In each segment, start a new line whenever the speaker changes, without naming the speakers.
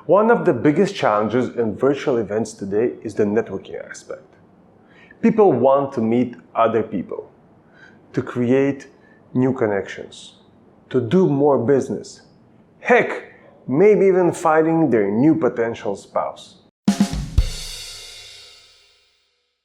One of the biggest challenges in virtual events today is the networking aspect. People want to meet other people, to create new connections, to do more business. Heck, maybe even finding their new potential spouse.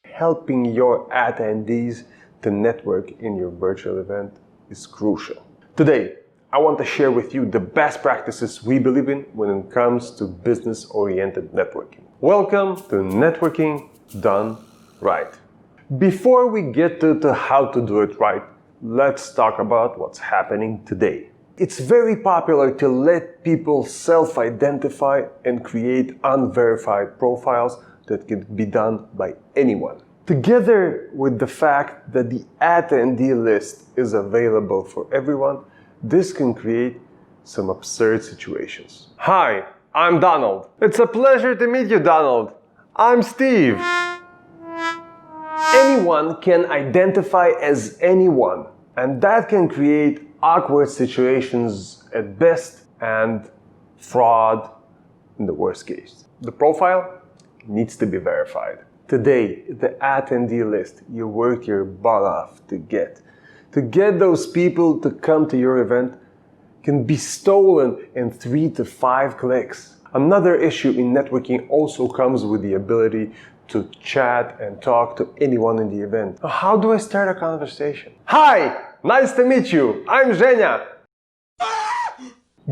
Helping your attendees to network in your virtual event is crucial. Today, I want to share with you the best practices we believe in when it comes to business-oriented networking. Welcome to Networking Done Right. Before we get to how to do it right, let's talk about what's happening today. It's very popular to let people self-identify and create unverified profiles that can be done by anyone. Together with the fact that the attendee list is available for everyone, this can create some absurd situations. Hi, I'm Donald. It's a pleasure to meet you, Donald. I'm Steve. Anyone can identify as anyone, and that can create awkward situations at best and fraud in the worst case. The profile needs to be verified. Today, the attendee list you worked your butt off to get those people to come to your event can be stolen in 3 to 5 clicks. Another issue in networking also comes with the ability to chat and talk to anyone in the event. How do I start a conversation? Hi, nice to meet you. I'm Zhenya.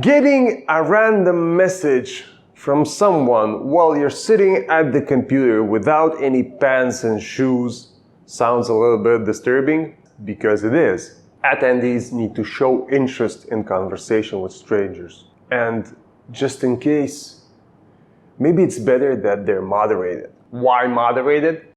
Getting a random message from someone while you're sitting at the computer without any pants and shoes sounds a little bit disturbing, because it is. Attendees need to show interest in conversation with strangers. And just in case, maybe it's better that they're moderated. Why moderated?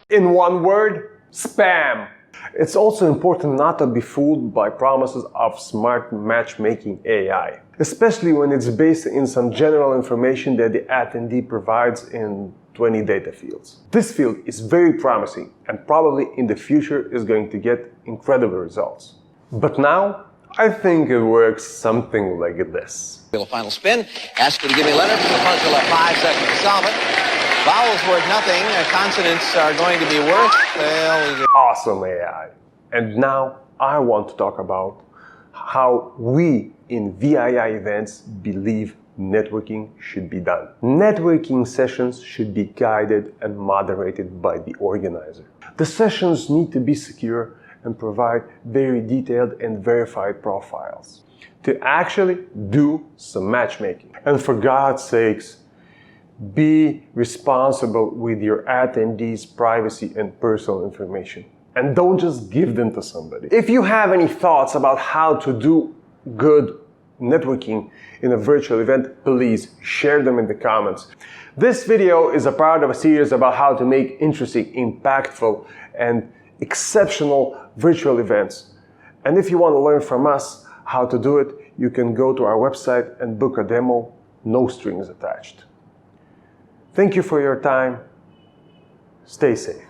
In one word, spam. It's also important not to be fooled by promises of smart matchmaking AI, especially when it's based in some general information that the attendee provides in 20 data fields. This field is very promising and probably in the future is going to get incredible results. But now, I think it works something like this.
Final spin. Ask you to give me a letter from the puzzle at 5 seconds to solve it. Vowels worth nothing. Consonants are going to be worth, well...
Awesome AI. And now I want to talk about how we in VII events believe networking should be done. Networking sessions should be guided and moderated by the organizer. The sessions need to be secure and provide very detailed and verified profiles to actually do some matchmaking. And for God's sakes, be responsible with your attendees' privacy and personal information. And don't just give them to somebody. If you have any thoughts about how to do good networking in a virtual event, please share them in the comments. This video is a part of a series about how to make interesting, impactful, and exceptional virtual events. And if you want to learn from us how to do it, you can go to our website and book a demo, no strings attached. Thank you for your time. Stay safe.